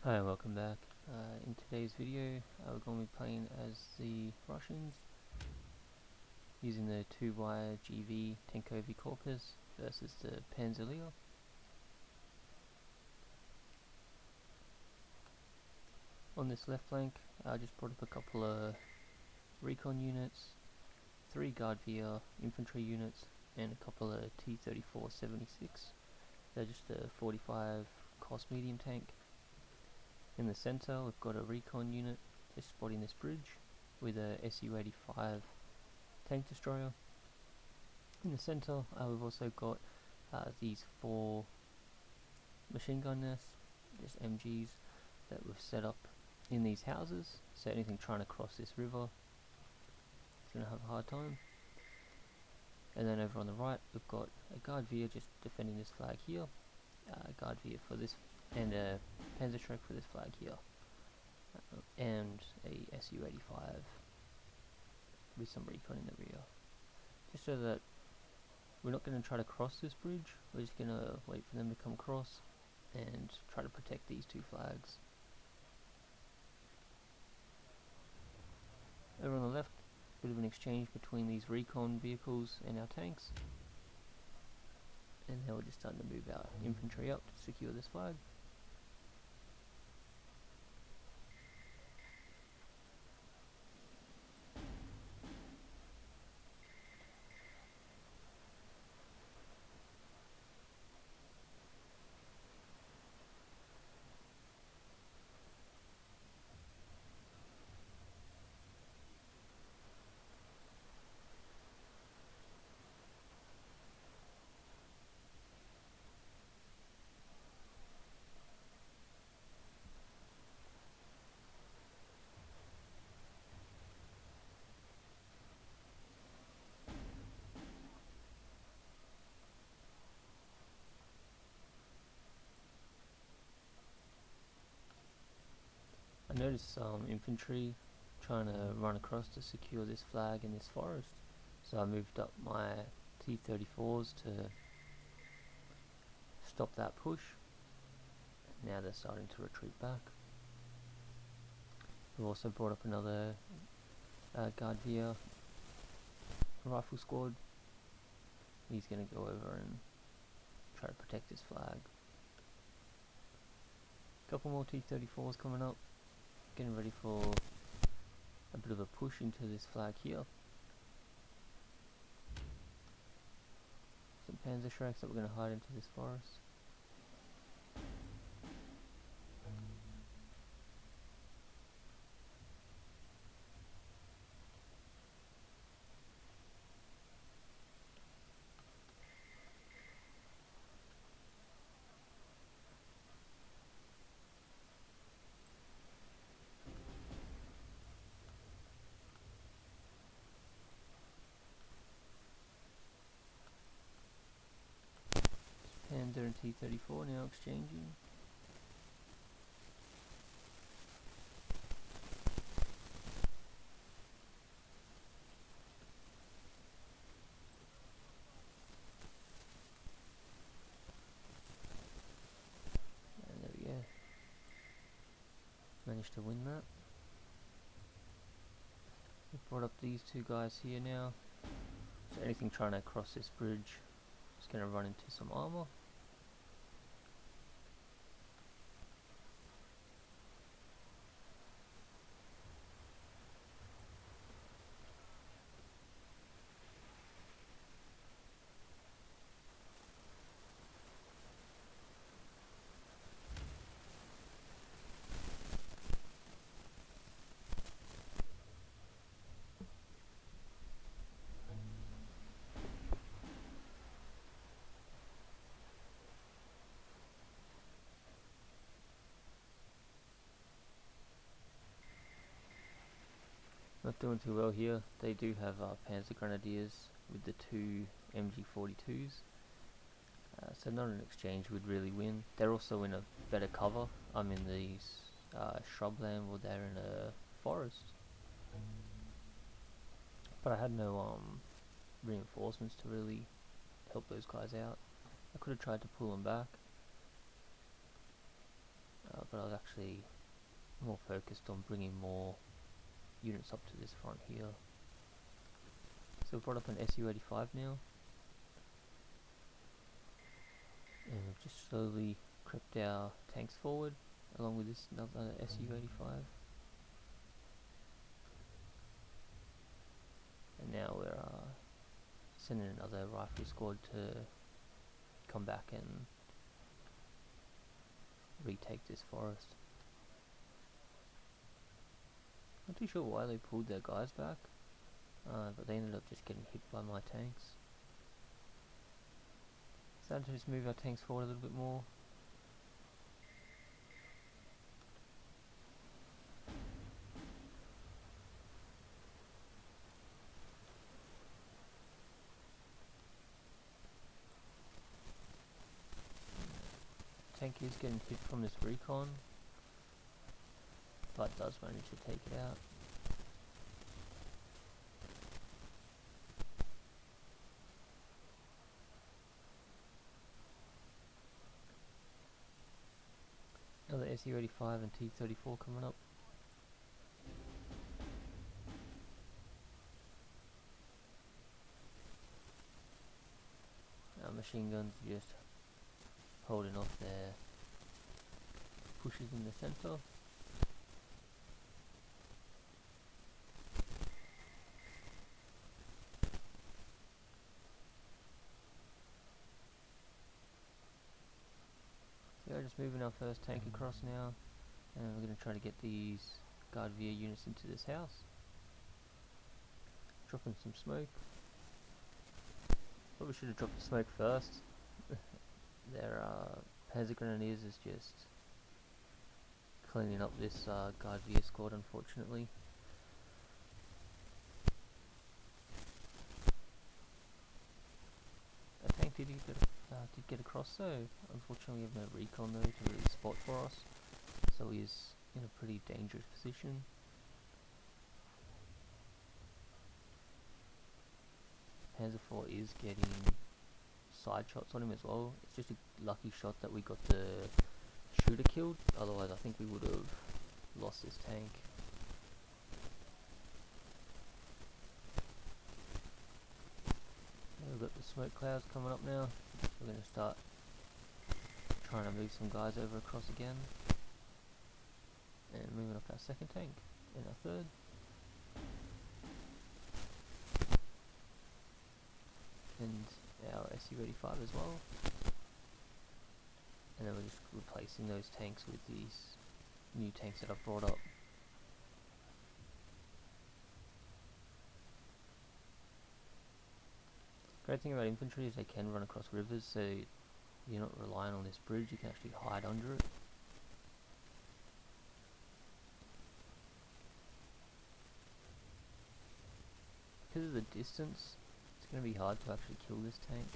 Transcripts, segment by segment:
Hi, welcome back. In today's video, we're going to be playing as the Russians using the 2-wire GV Tankovy Korpus versus the Panzer. On this left flank, I just brought up a couple of recon units, 3 Guardia infantry units, and a couple of T-34-76. They're just a 45 cost medium tank. In the center, we've got a recon unit just spotting this bridge with a Su-85 tank destroyer. In the center, we've also got these 4 machine gun nests, just MGs, that we've set up in these houses, so anything trying to cross this river is going to have a hard time. And then over on the right, we've got a Guardia just defending this flag here, Guardia for this, and a Panzerschreck for this flag here, and a Su-85 with some recon in the rear, just so that we're not going to try to cross this bridge. We're just going to wait for them to come across and try to protect these 2 flags. Over on the left, bit of an exchange between these recon vehicles and our tanks, and now we're just starting to move our infantry up to secure this flag. I noticed some infantry trying to run across to secure this flag in this forest, so I moved up my T-34s to stop that push. Now they're starting to retreat back. We've also brought up another Guardia rifle squad. He's going to go over and try to protect this flag. A couple more T-34s coming up, getting ready for a bit of a push into this flag here. Some Panzerschrecks that we're going to hide into this forest. Panzer and T-34 now exchanging. And there we go. Managed to win that. We've brought up these 2 guys here now. So anything trying to cross this bridge is going to run into some armor. Not doing too well here. They do have Panzer Grenadiers with the 2 MG42s. So not an exchange would really win. They're also in a better cover. I'm in these shrubland, or they're in a forest. But I had no reinforcements to really help those guys out. I could have tried to pull them back. but I was actually more focused on bringing more units up to this front here. So we've brought up an SU-85 now, and we've just slowly crept our tanks forward along with this another SU-85, and now we're sending another rifle squad to come back and retake this forest. Not too sure why they pulled their guys back, but they ended up just getting hit by my tanks. Starting to just move our tanks forward a little bit more. Tank is getting hit from this recon, but does manage to take it out. Another SU-85 and T-34 coming up. Our machine guns just holding off their pushes in the center. So we're just moving our first tank across now, and we're going to try to get these Guard VA units into this house. Dropping some smoke. Probably should have dropped the smoke first. Their Panzer Grenadiers is just cleaning up this Guard VA squad, unfortunately. A tank did get across though. Unfortunately we have no recon though to really spot for us, so he is in a pretty dangerous position. Panzer IV is getting side shots on him as well. It's just a lucky shot that we got the shooter killed, otherwise I think we would have lost this tank. We've got the smoke clouds coming up now. We're going to start trying to move some guys over across again, and moving up our second tank and our third. And our SU-85 as well, and then we're just replacing those tanks with these new tanks that I've brought up. Great thing about infantry is they can run across rivers, so you're not relying on this bridge, you can actually hide under it. Because of the distance, it's going to be hard to actually kill this tank.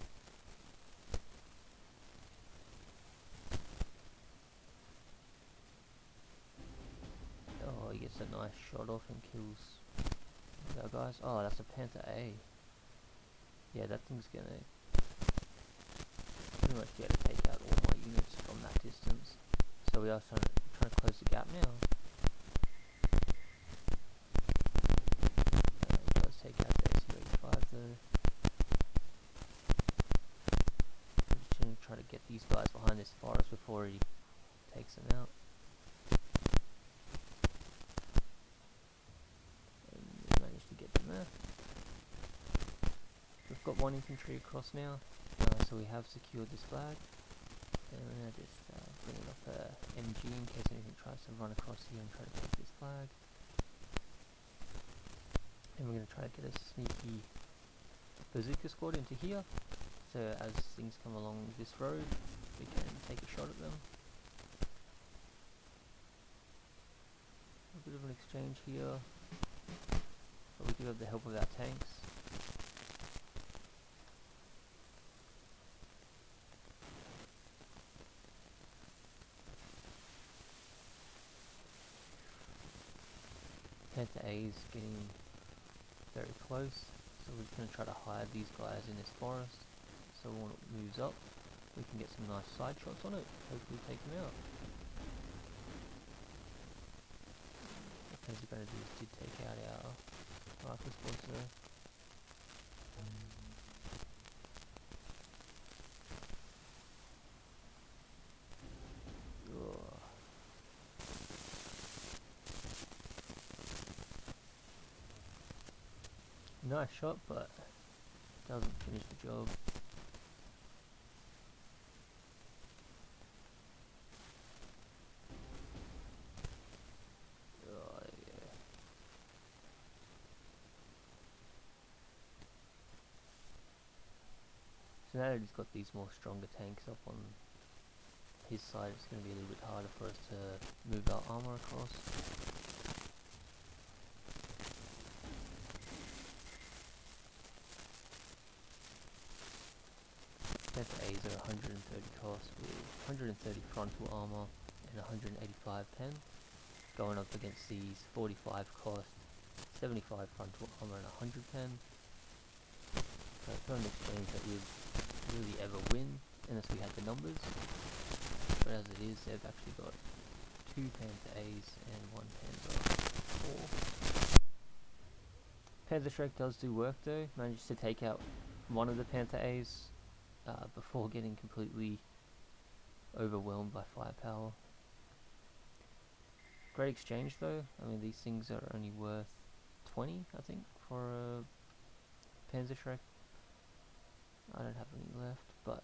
Oh, he gets a nice shot off and kills our guys. Oh, that's a Panther A. Yeah, that thing's going to pretty much be able to take out all my units from that distance. So we are trying to close the gap now. It does take out the SU-85 though. I'm just going to try to get these guys behind this forest before he takes them out. And we managed to get them there. We've got one infantry across now, so we have secured this flag. And we're going to just bring up a MG in case anything tries to run across here and try to take this flag. And we're going to try to get a sneaky bazooka squad into here, so as things come along this road we can take a shot at them. A bit of an exchange here, but we do have the help of our tanks. Panther A is getting very close, so we're just going to try to hide these guys in this forest, so when it moves up we can get some nice side shots on it, hopefully take them out. Panzer grenadiers did take out our rifle squads there. Ugh. Nice shot, but doesn't finish the job. Oh, yeah. So now that he's got these more stronger tanks up on his side, it's going to be a little bit harder for us to move our armor across. Panther A's are 130 cost with 130 frontal armor and 185 pen, going up against these 45 cost, 75 frontal armor and 100 pen. So it's not an exchange that would really ever win unless we had the numbers, but as it is, they've actually got 2 Panther A's and 1 Panzer 4. Panzer Shrek does do work though, manages to take out one of the Panther A's before getting completely overwhelmed by firepower. Great exchange though. I mean, these things are only worth 20, I think, for a Panzer Shrek. I don't have any left, but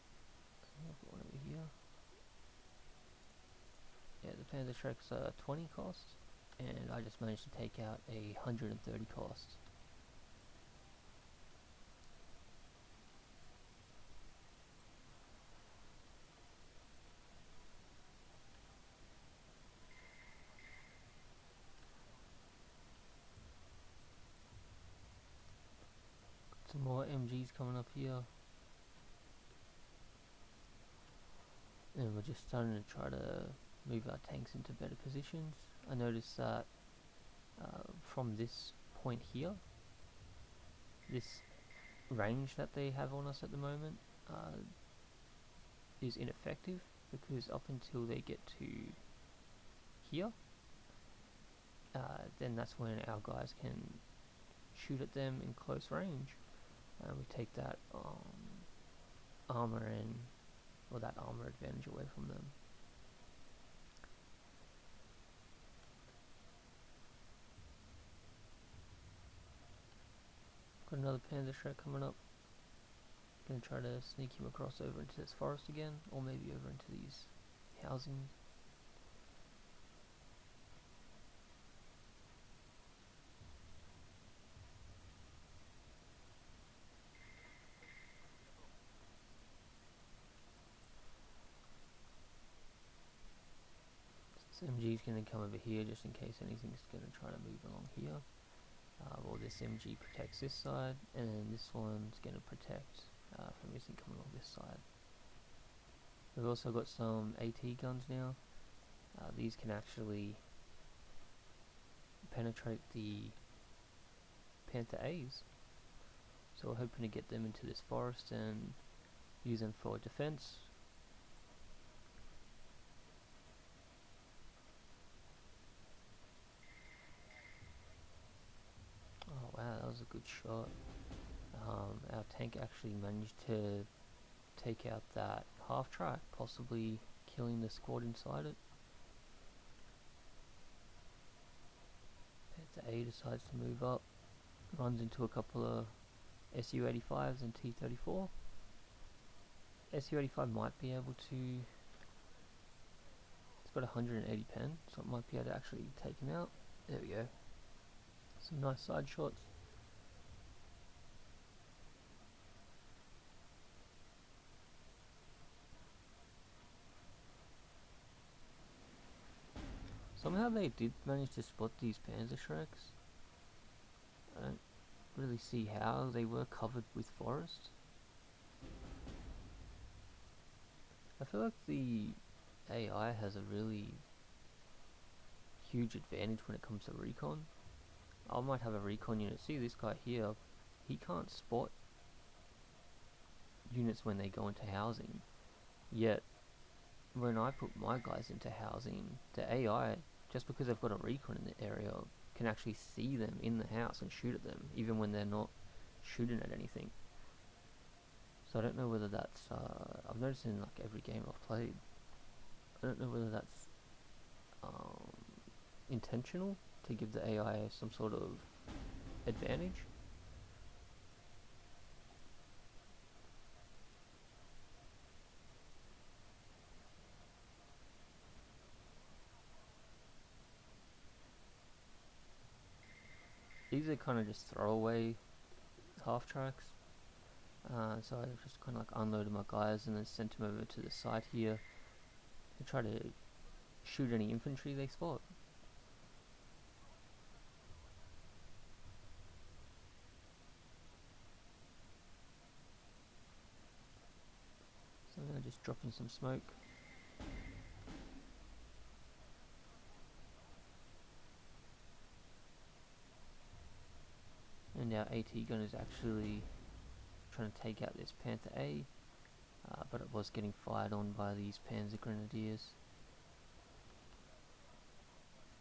I've got one over here. Yeah, the Panzer Shrek's 20 cost, and I just managed to take out a 130 cost. Some more MGs coming up here, and we're just starting to try to move our tanks into better positions. I noticed that from this point here, this range that they have on us at the moment is ineffective, because up until they get to here, then that's when our guys can shoot at them in close range, and we take that armor and that armor advantage away from them. Got another Panzer Shrek coming up. Gonna try to sneak him across over into this forest again, or maybe over into these housing. This MG is going to come over here just in case anything's going to try to move along here. Well, this MG protects this side, and then this one's going to protect from anything coming along this side. We've also got some AT guns now. These can actually penetrate the Panther A's, so we're hoping to get them into this forest and use them for defense. Oh wow, that was a good shot. Our tank actually managed to take out that half track, possibly killing the squad inside it. Panther A decides to move up, runs into a couple of Su-85s and T-34. Su-85 might be able to, it's got 180 pen, so it might be able to actually take him out. There we go. Some nice side shots. Somehow they did manage to spot these Panzer Shreks. I don't really see how. They were covered with forest. I feel like the AI has a really huge advantage when it comes to recon. I might have a recon unit. See this guy here, he can't spot units when they go into housing. Yet, when I put my guys into housing, the AI, just because they've got a recon in the area, can actually see them in the house and shoot at them, even when they're not shooting at anything. So I don't know whether that's, I've noticed in like every game I've played, I don't know whether that's intentional to give the AI some sort of advantage. These are kind of just throwaway half tracks. So I just kind of like unloaded my guys and then sent them over to the site here to try to shoot any infantry they spot. So I'm just dropping some smoke. And our AT gun is actually trying to take out this Panther A, but it was getting fired on by these Panzer Grenadiers.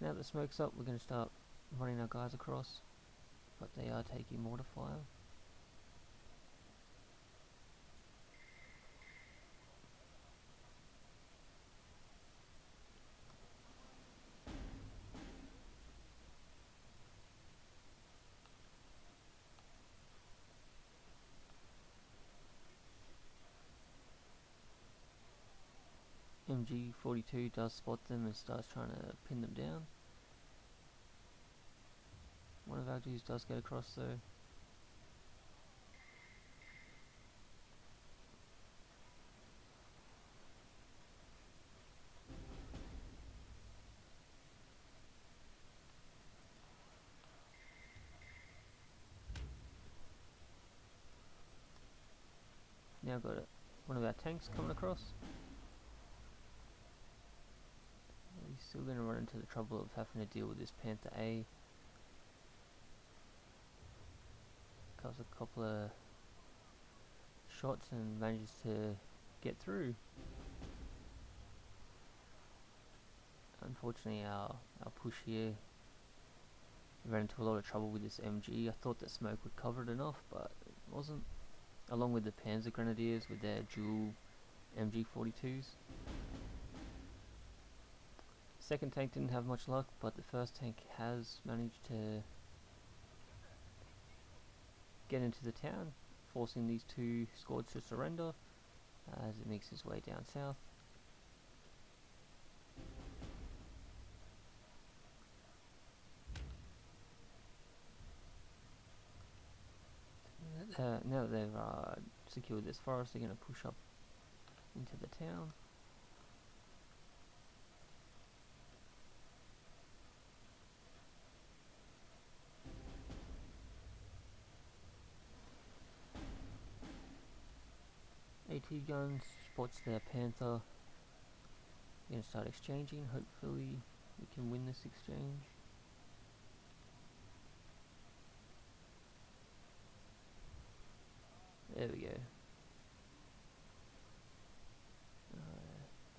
Now that the smoke's up, we're going to start running our guys across, but they are taking mortar fire. MG42 does spot them and starts trying to pin them down. One of our dudes does get across though. Now got one of our tanks coming across. He's still going to run into the trouble of having to deal with this Panther A. Cause a couple of shots and manages to get through. Unfortunately our push here ran into a lot of trouble with this MG. I thought that smoke would cover it enough, but it wasn't. Along with the Panzer Grenadiers with their dual MG42s. Second tank didn't have much luck, but the first tank has managed to get into the town, forcing these two squads to surrender as it makes its way down south. Now that they've secured this forest, they're going to push up into the town. AT guns spots their Panther. We're going to start exchanging. Hopefully we can win this exchange. There we go.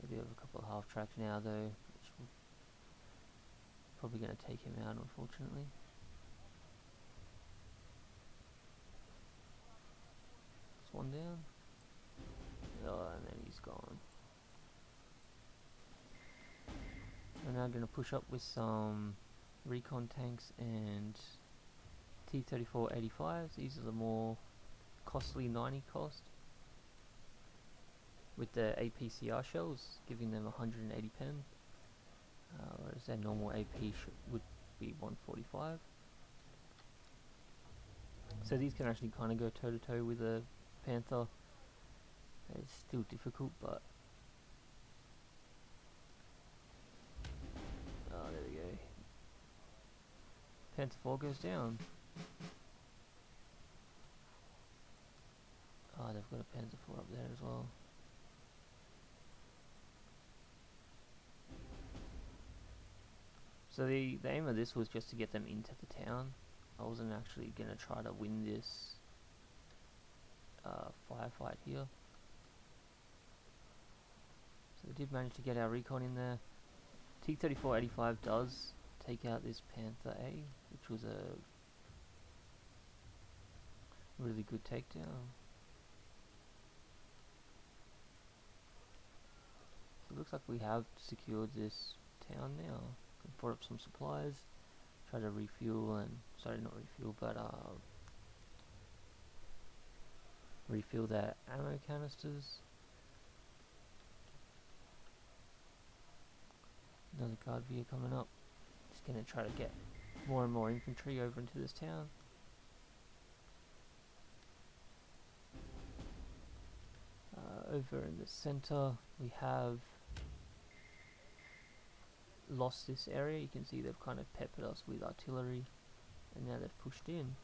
They do have a couple of half tracks now though, which will probably going to take him out unfortunately. That's one down. Oh, and then he's gone. We're now going to push up with some recon tanks and T-34-85s. These are the more costly 90 cost, with the APCR shells giving them 180 pen, whereas their normal AP would be 145. So these can actually kind of go toe to toe with a Panther. It's still difficult, but oh, there we go. Panther 4 goes down. Oh, they've got a Panzer 4 up there as well. So the aim of this was just to get them into the town. I wasn't actually going to try to win this firefight here. So we did manage to get our recon in there. T-34-85 does take out this Panther A, which was a really good takedown. So it looks like we have secured this town now. Brought up some supplies, try to refuel and, sorry, not refuel, but refill their ammo canisters. Another guard vehicle coming up. Just gonna try to get more and more infantry over into this town. Over in the center we have lost this area. You can see they've kind of peppered us with artillery and now they've pushed in.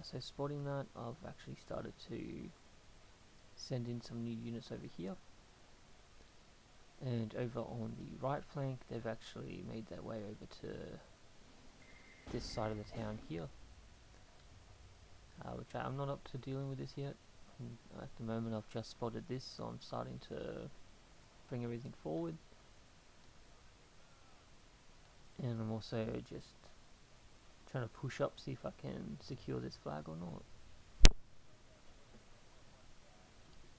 So spotting that, I've actually started to send in some new units over here. And over on the right flank, they've actually made their way over to this side of the town here, which I'm not up to dealing with this yet. At the moment I've just spotted this, so I'm starting to bring everything forward. And I'm also just trying to push up, see if I can secure this flag or not.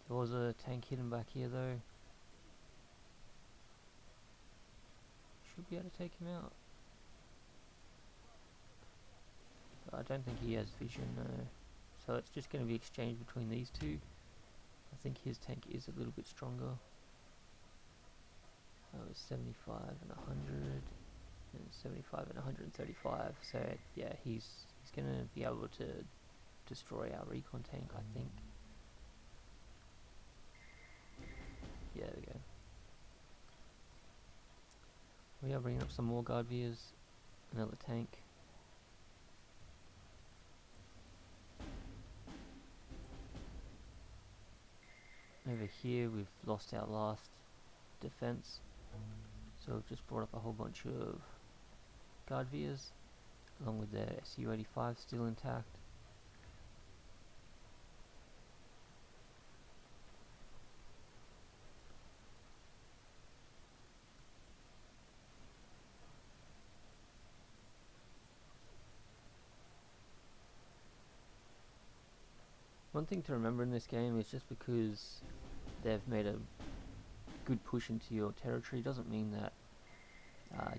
There was a tank hidden back here though. Should be able to take him out. But I don't think he has vision though. So it's just going to be exchanged between these two. I think his tank is a little bit stronger. That was 75 and 100. And 75 and 135. So yeah, he's going to be able to destroy our recon tank, I think. Yeah, there we go. We are bringing up some more guard veers. Another tank. Over here we've lost our last defense, so we've just brought up a whole bunch of guard veers along with their Su-85 still intact. One thing to remember in this game is just because they've made a good push into your territory doesn't mean that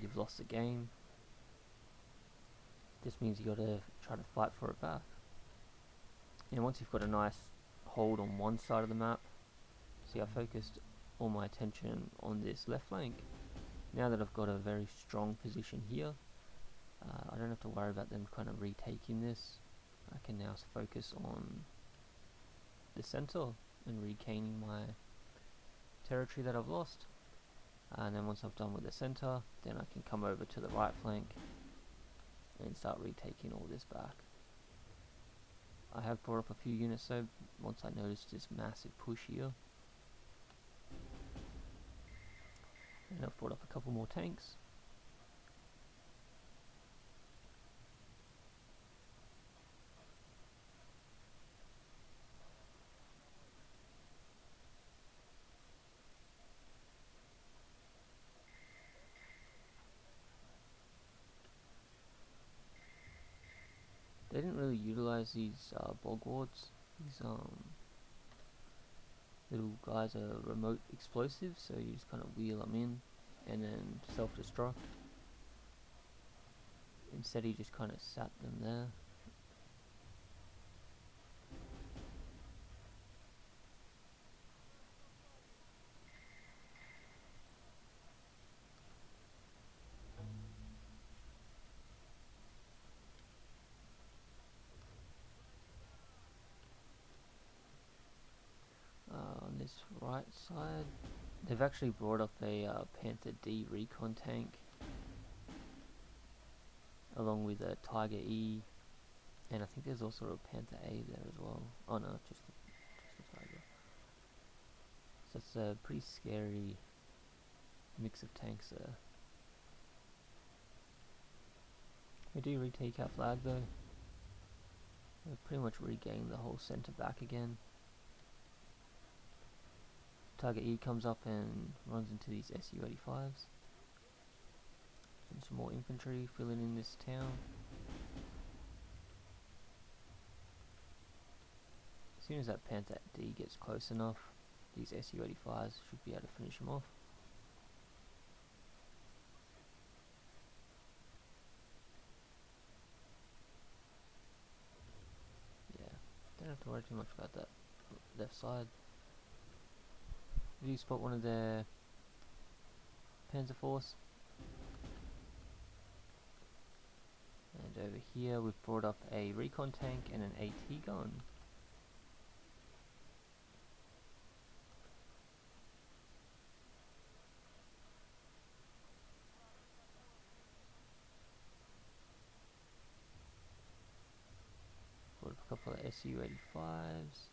you've lost the game. It just means you gotta try to fight for it back. And once you've got a nice hold on one side of the map, see, I focused all my attention on this left flank. Now that I've got a very strong position here, I don't have to worry about them kind of retaking this. I can now focus on the center and regaining my territory that I've lost. And then once I've done with the center, then I can come over to the right flank and start retaking all this back. I have brought up a few units though, once I noticed this massive push here. And I've brought up a couple more tanks. They didn't really utilize these bog wards. These little guys are remote explosives, so you just kind of wheel them in and then self-destruct. Instead he just kind of sat them there. On this right side, they've actually brought up a Panther D recon tank, along with a Tiger E, and I think there's also a Panther A there as well. Oh no, just a Tiger. So it's a pretty scary mix of tanks there. We do retake our flag though. We pretty much regain the whole center back again. Target E comes up and runs into these Su-85s. And some more infantry filling in this town. As soon as that Panther D gets close enough, these Su-85s should be able to finish him off. Yeah, don't have to worry too much about that left side. If you spot one of their Panzer Force, and over here we've brought up a recon tank and an AT gun. Brought up a couple of Su-85s.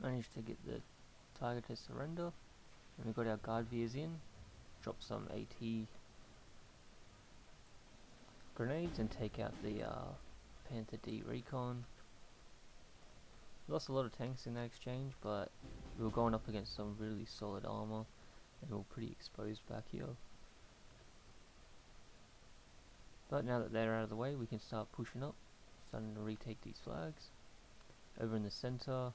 Managed to get the Tiger to surrender, and we got our guard veers in, drop some AT grenades and take out the Panther D recon. Lost a lot of tanks in that exchange, but we were going up against some really solid armor and we were pretty exposed back here. But now that they're out of the way, we can start pushing up, starting to retake these flags. Over in the center,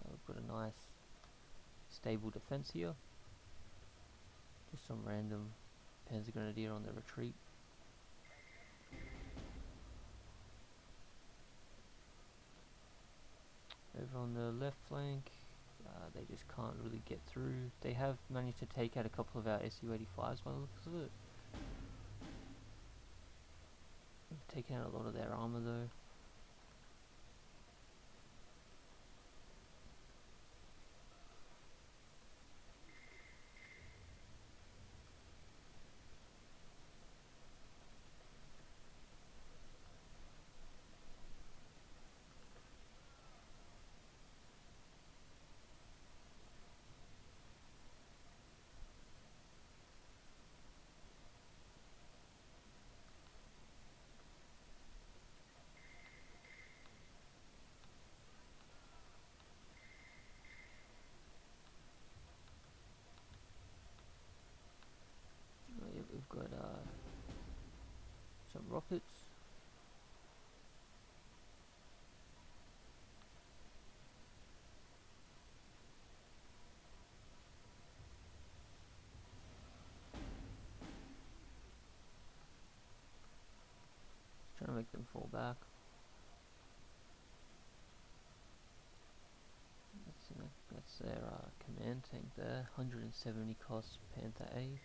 we've got a nice stable defense here. Just some random Panzer Grenadier on the retreat. Over on the left flank, they just can't really get through. They have managed to take out a couple of our Su-85s by the looks of it. We've taken out a lot of their armor though. Yeah, we've got some rockets. Trying to make them fall back. That's their command tank there. 170 cost Panther A.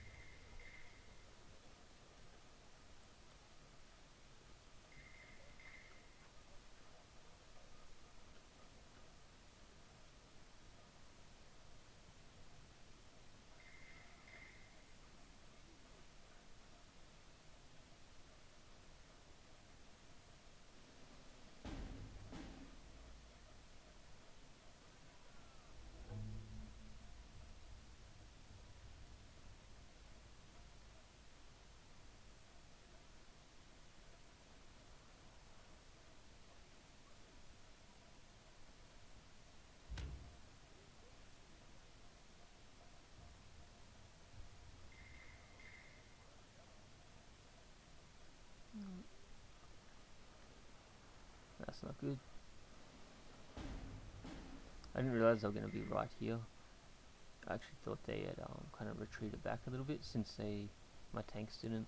That's not good. I didn't realize they were going to be right here. I actually thought they had kind of retreated back a little bit since my tanks didn't,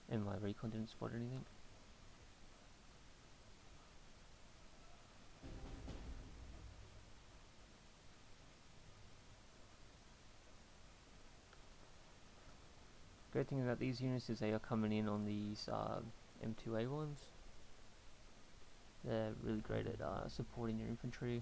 and my recon didn't spot anything. Great thing about these units is they are coming in on these M2A ones. They're really great at supporting your infantry.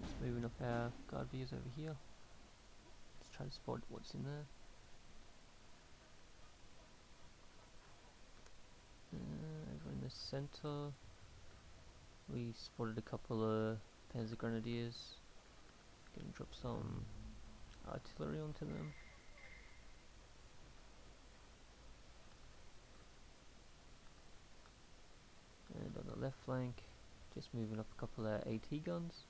Just moving up our guard beers over here. Let's try to spot what's in there. Over in the center, we spotted a couple of Panzer Grenadiers. Gonna drop some artillery onto them. And on the left flank, just moving up a couple of AT guns.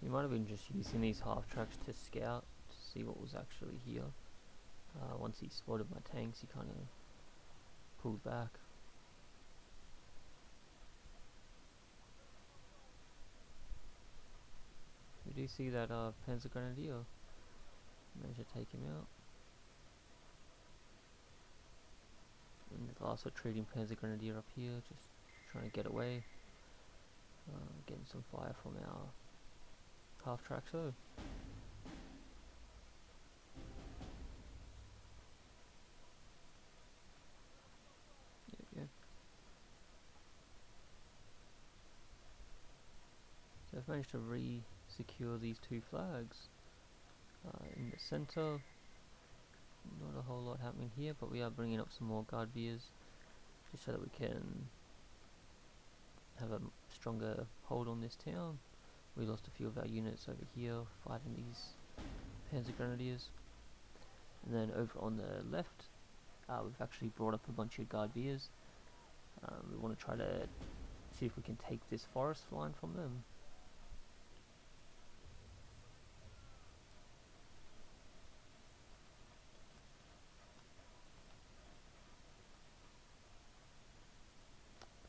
He might have been just using these half tracks to scout, to see what was actually here. Once he spotted my tanks, he kind of pulled back. We do see that Panzer Grenadier. Managed to take him out. And the last retreating Panzer Grenadier up here, just trying to get away. Getting some fire from our half tracks though. There we go. So I've managed to re-secure these two flags. In the center, not a whole lot happening here, but we are bringing up some more guard veers just so that we can have a stronger hold on this town. We lost a few of our units over here fighting these Panzer Grenadiers. And then over on the left, we've actually brought up a bunch of Guardiers. We want to try to see if we can take this forest line from them.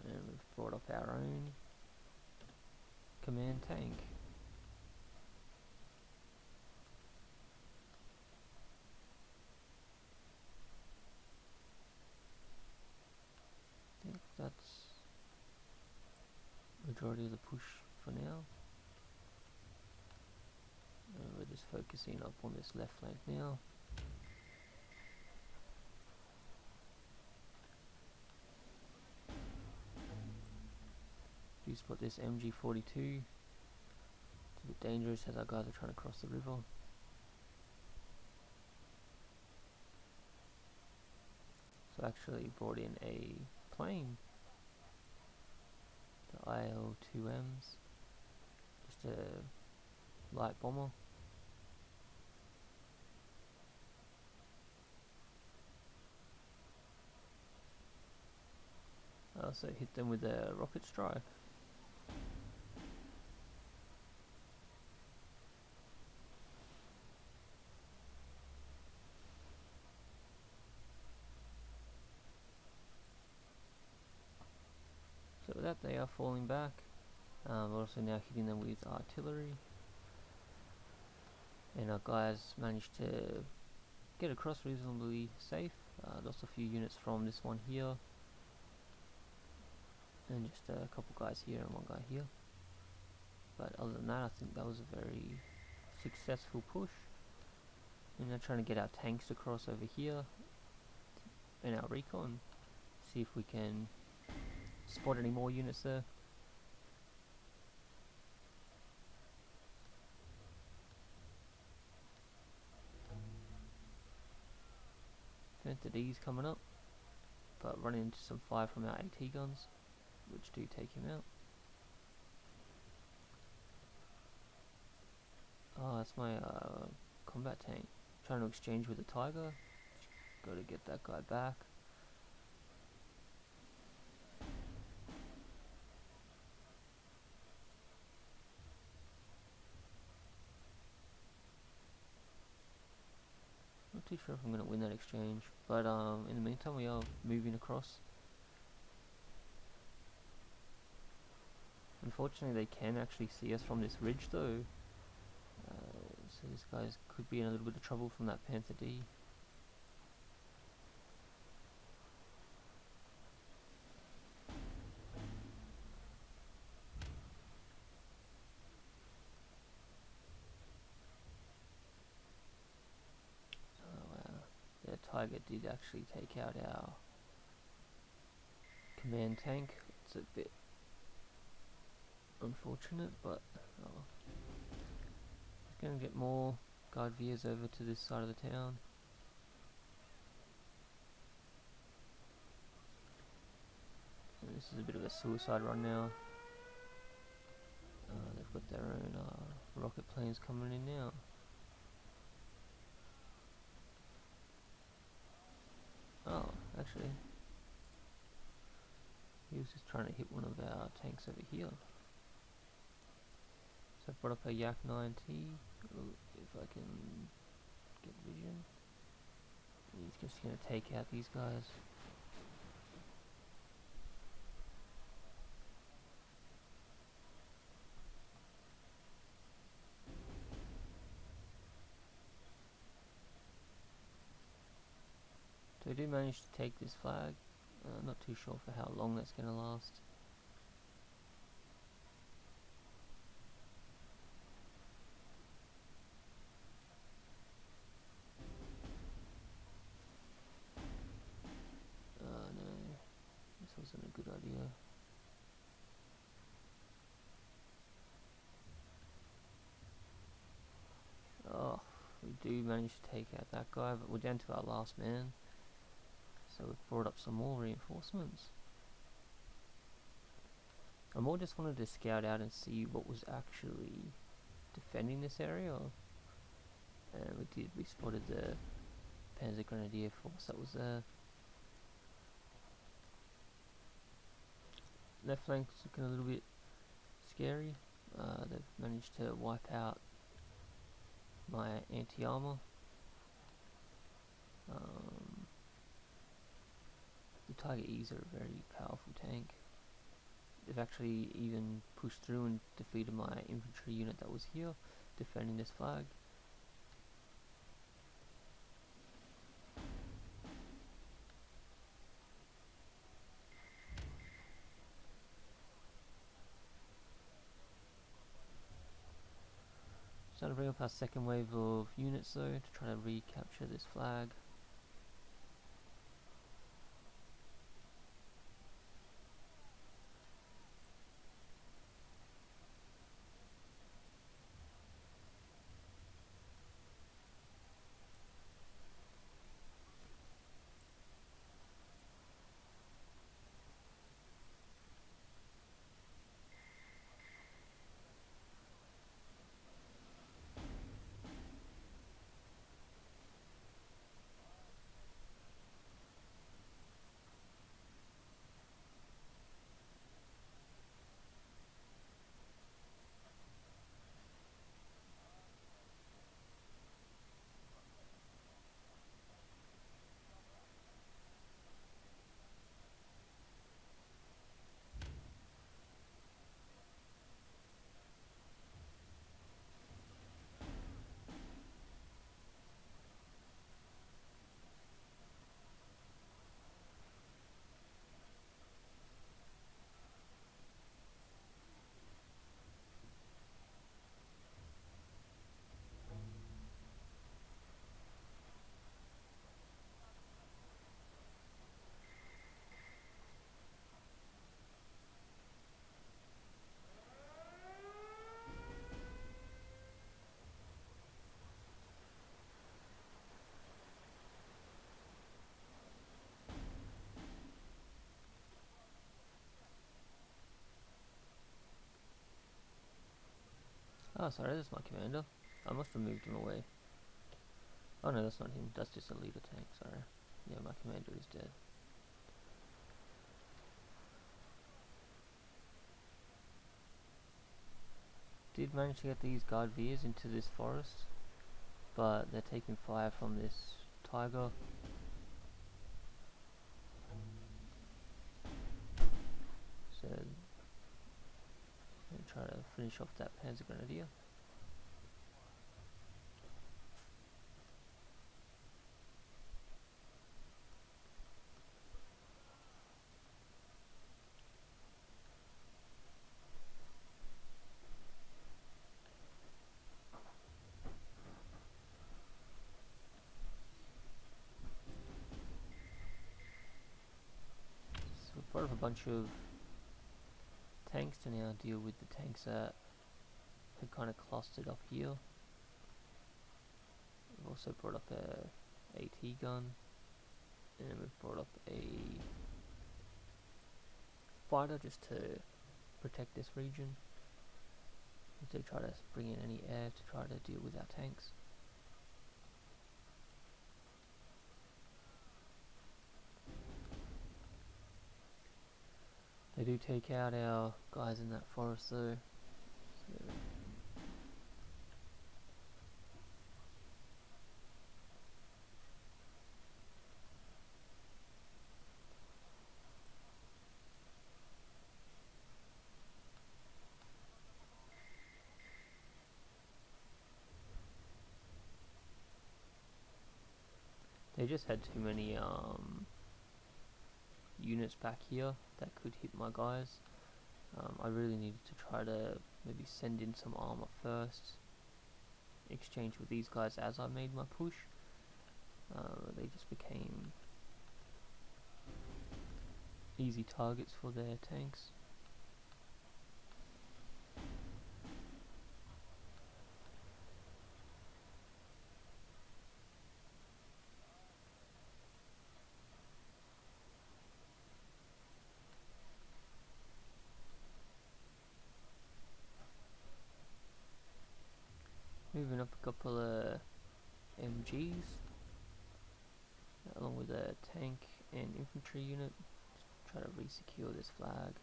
And we've brought up our own command tank. I think that's majority of the push for now. And we're just focusing up on this left flank now. Do spot this MG42. It's a bit dangerous as our guys are trying to cross the river. So I actually brought in a plane, the IL-2Ms, just a light bomber. I also hit them with a rocket strike. So with that, they are falling back. We're also now hitting them with artillery. And our guys managed to get across reasonably safe. Lost a few units from this one here. And just a couple guys here and one guy here. But other than that, I think that was a very successful push. We're now trying to get our tanks across over here. And our recon. See if we can spot any more units there. Panther D's coming up, but running into some fire from our AT guns, which do take him out. Oh, that's my combat tank. Trying to exchange with the Tiger. Got to get that guy back. Not too sure if I'm going to win that exchange, but in the meantime we are moving across. Unfortunately they can actually see us from this ridge though, so this guy could be in a little bit of trouble from that Panther D. The Tiger did actually take out our command tank. It's a bit unfortunate, but oh. Just gonna get more guard veers over to this side of the town. And this is a bit of a suicide run now. They've got their own rocket planes coming in now. Oh, actually, he was just trying to hit one of our tanks over here. So I brought up a Yak 9T, if I can get vision. He's just going to take out these guys. So we do manage to take this flag. Not too sure for how long that's going to last. No, this wasn't a good idea. Oh, we do manage to take out that guy, but we're down to our last man. So we've brought up some more reinforcements. I more just wanted to scout out and see what was actually defending this area, and we spotted the Panzer Grenadier force that was there. Left flank's looking a little bit scary. They've managed to wipe out my anti-armor. The Tiger E's are a very powerful tank. They've actually even pushed through and defeated my infantry unit that was here, defending this flag. Starting to bring up our second wave of units though, to try to recapture this flag. Oh, sorry, that's my commander. I must have moved him away. Oh no, that's not him. That's just a leader tank, sorry. Yeah, my commander is dead. Did manage to get these guard veers into this forest, but they're taking fire from this tiger. So, I'm going to try to finish off that Panzer Grenadier. So we've brought up a bunch of tanks to now deal with the tanks that had kind of clustered up here. We've also brought up a AT gun, and we've brought up a fighter just to protect this region. To try to bring in any air to try to deal with our tanks. They do take out our guys in that forest though. So they just had too many units back here that could hit my guys. I really needed to try to maybe send in some armor first, exchange with these guys as I made my push. They just became easy targets for their tanks. couple of MGs along with a tank and infantry unit. Just try to re-secure this flag.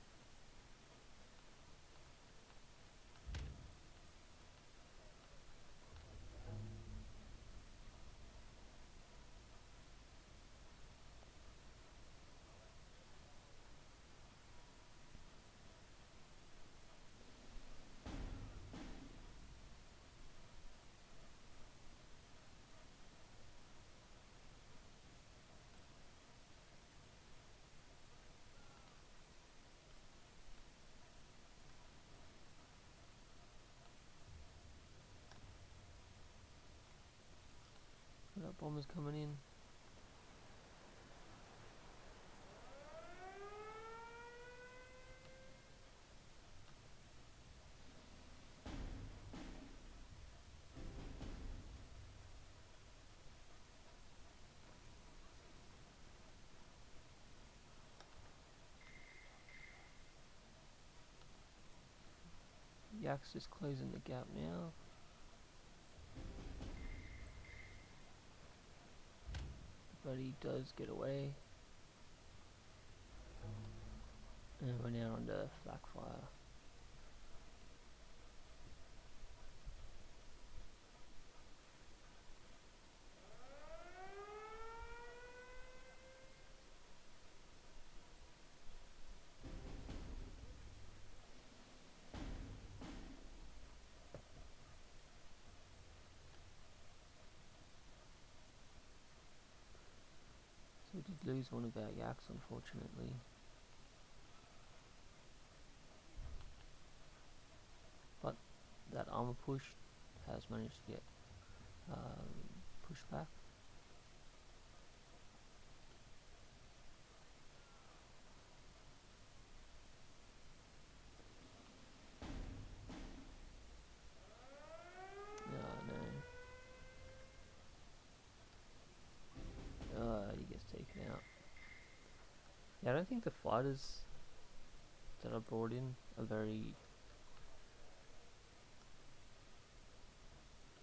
That bomber's coming in. Yak's just closing the gap now. But he does get away. And we're now under flak fire. So we did lose one of our Yaks, unfortunately. But that armor push has managed to get pushed back. No. He gets taken out. Yeah, I don't think the fighters that I brought in are very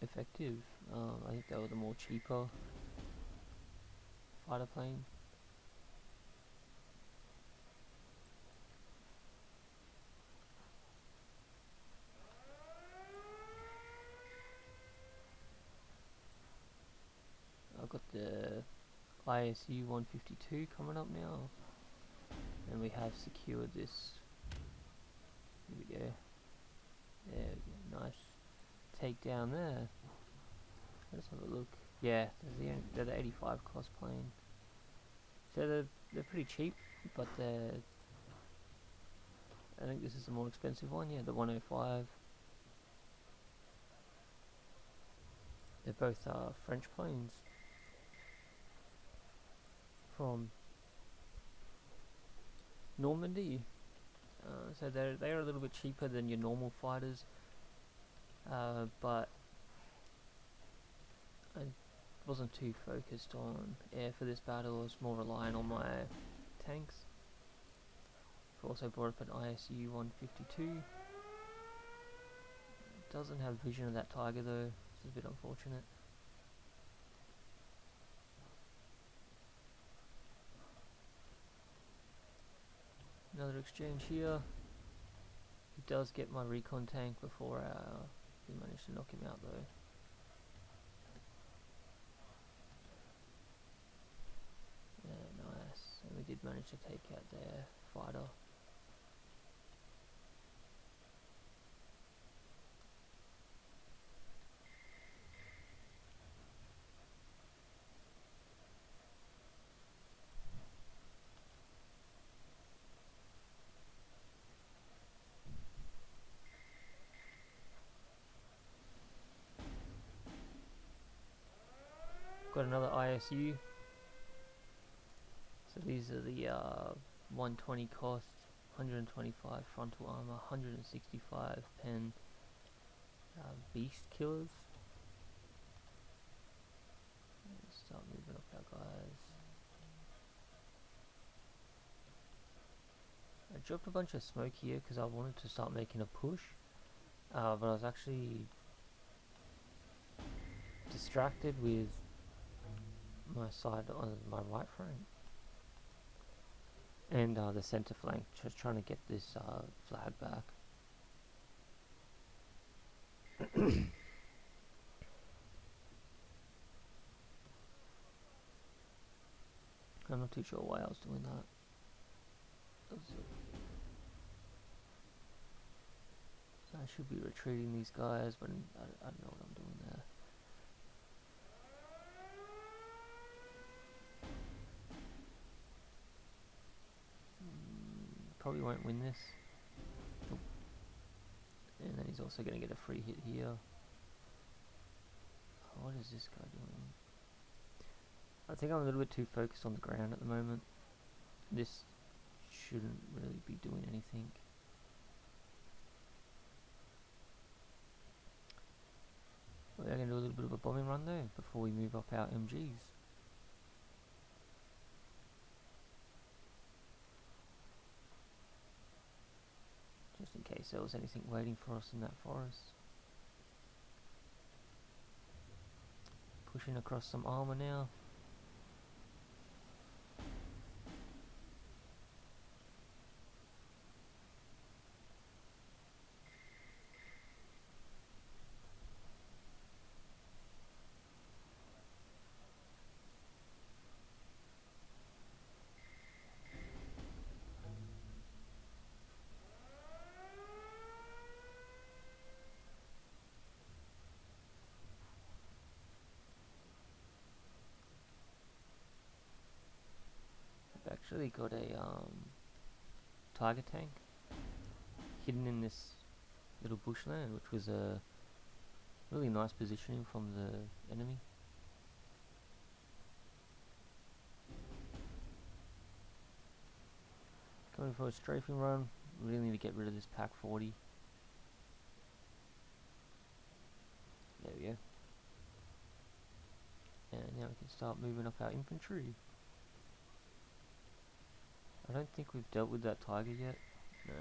effective. I think they were the more cheaper fighter plane. I've got the ISU 152 coming up now, and we have secured this. Here we go. There we go. Nice takedown there. Let's have a look. Yeah, they're the 85 class plane. So they're pretty cheap, but I think this is the more expensive one. Yeah, the 105. They're both French planes from Normandy. So they're a little bit cheaper than your normal fighters, but I wasn't too focused on air for this battle. I was more relying on my tanks. I've also brought up an ISU 152. Doesn't have vision of that tiger though, it's a bit unfortunate. Another exchange here. He does get my recon tank before we manage to knock him out though. Yeah, nice. And we did manage to take out their fighter. Got another ISU. So these are the 120 cost, 125 frontal armor, 165 pen beast killers. Let's start moving up our guys. I dropped a bunch of smoke here because I wanted to start making a push, but I was actually distracted with my side on my right flank and the center flank, just trying to get this flag back. I'm not too sure why I was doing that. I should be retreating these guys, but I don't know what I'm doing there. Probably won't win this. Nope. And then he's also going to get a free hit here. Oh, what is this guy doing? I think I'm a little bit too focused on the ground at the moment. This shouldn't really be doing anything. We're going to do a little bit of a bombing run though before we move up our MGs. Just in case there was anything waiting for us in that forest. Pushing across some armor now. I've actually got a tiger tank hidden in this little bushland, which was a really nice positioning from the enemy. Going for a strafing run. Really need to get rid of this pack 40. There we go. And now we can start moving up our infantry. I don't think we've dealt with that tiger yet. No.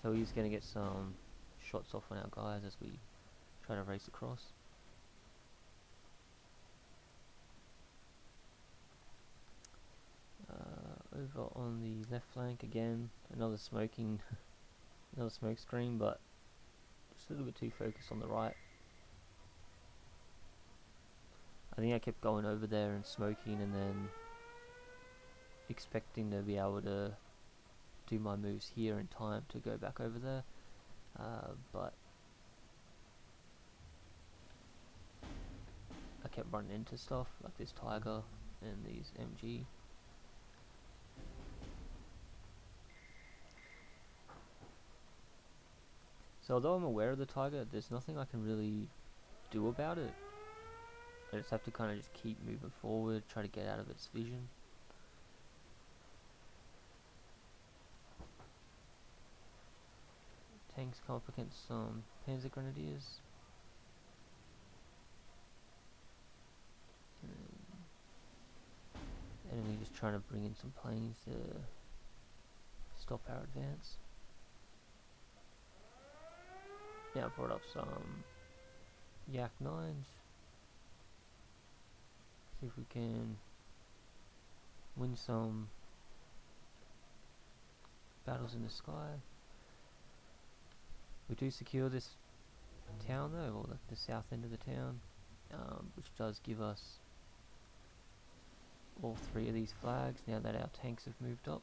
So he's going to get some shots off on our guys as we try to race across. Over on the left flank again, another smoke screen, but just a little bit too focused on the right. I think I kept going over there and smoking and then expecting to be able to do my moves here in time to go back over there, but I kept running into stuff like this tiger and these MG. So although I'm aware of the tiger, there's nothing I can really do about it. I just have to kind of just keep moving forward, try to get out of its vision. Tanks come up against some Panzer Grenadiers. Enemy just trying to bring in some planes to stop our advance. Now I brought up some Yak 9s. See if we can win some battles in the sky. We do secure this town though, or the south end of the town, which does give us all 3 of these flags now that our tanks have moved up.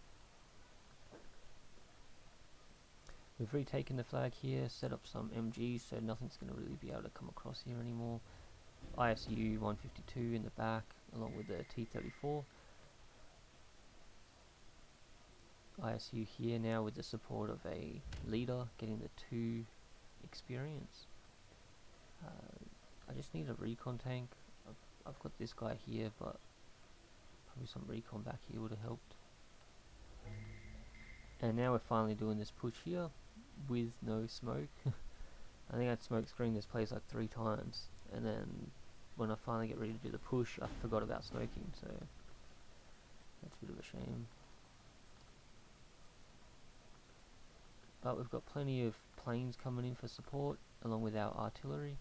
We've retaken the flag here, set up some MGs so nothing's going to really be able to come across here anymore. ISU 152 in the back along with the T-34. ISU here now with the support of a leader getting the 2 experience. I just need a recon tank. I've got this guy here, but probably some recon back here would have helped. And now we're finally doing this push here with no smoke. I think I'd smoke screen this place like 3 times, and then when I finally get ready to do the push, I forgot about smoking, so that's a bit of a shame. But we've got plenty of planes coming in for support, along with our artillery.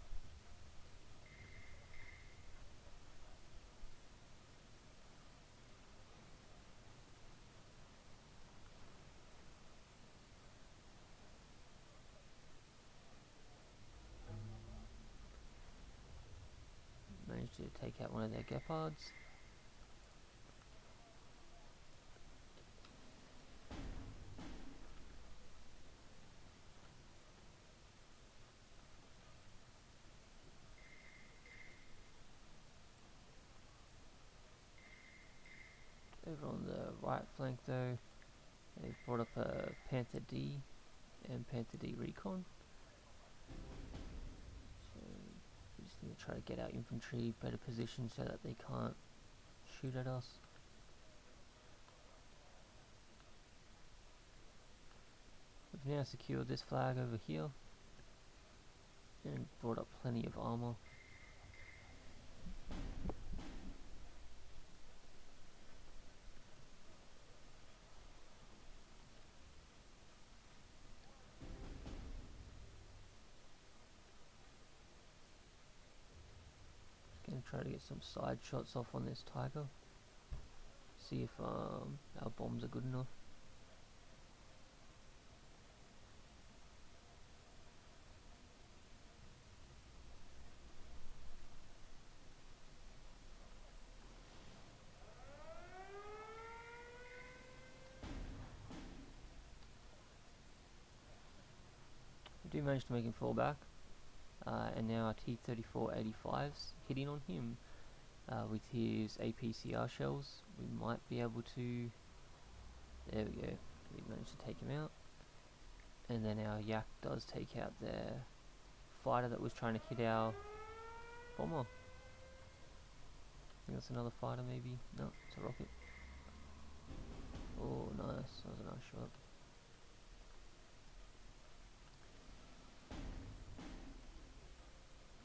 take out one of their Gepards. Over on the right flank though, they've brought up a Panther D and Panther D Recon. So we just need to try to get our infantry better positioned so that they can't shoot at us. We've now secured this flag over here and brought up plenty of armor. Gonna try to get some side shots off on this Tiger. See if our bombs are good enough. We do manage to make him fall back, and now our T-34-85's hitting on him with his APCR shells. We might be able to. There we go. We managed to take him out, and then our Yak does take out their fighter that was trying to hit our bomber. I think that's another fighter, maybe. No, it's a rocket. Oh, nice. That was a nice shot.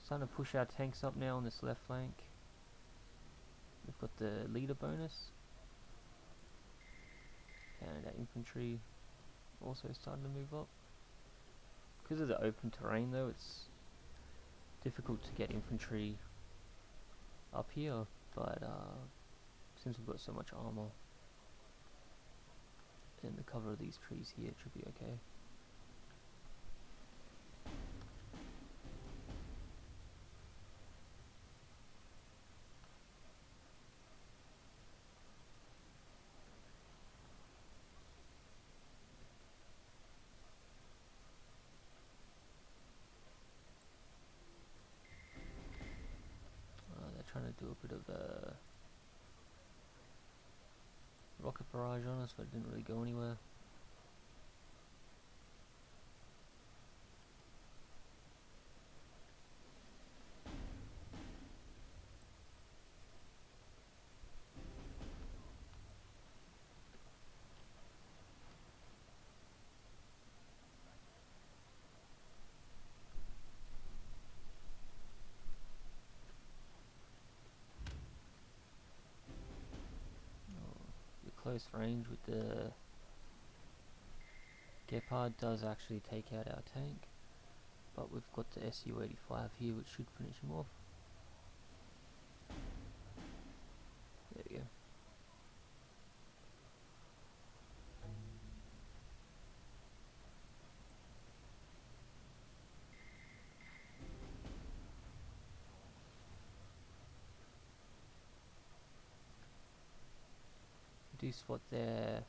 Starting to push our tanks up now on this left flank. We've got the leader bonus. And our infantry also starting to move up. Because of the open terrain though, it's difficult to get infantry up here, but since we've got so much armor in the cover of these trees here, it should be okay. They're trying to do a bit of a rocket barrage on us, but it didn't really go anywhere. Close range with the Gepard does actually take out our tank, but we've got the Su-85 here which should finish him off. There we go. We do spot their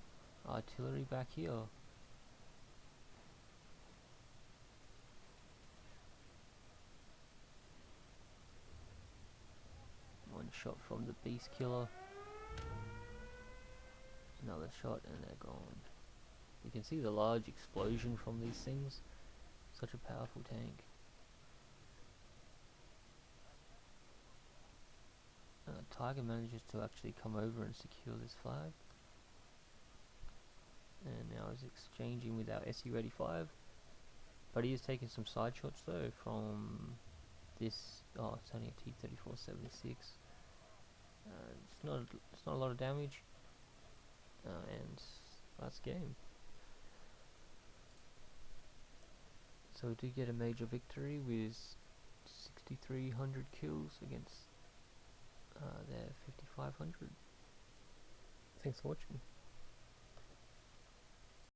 artillery back here. One shot from the beast killer. Another shot and they're gone. You can see the large explosion from these things. Such a powerful tank. Tiger manages to actually come over and secure this flag. And now is exchanging with our Su-85. But he is taking some side shots though from this. Oh, it's only a T-34-76. It's not a lot of damage. And that's game. So we do get a major victory with 6,300 kills against their 5,500. Thanks for watching.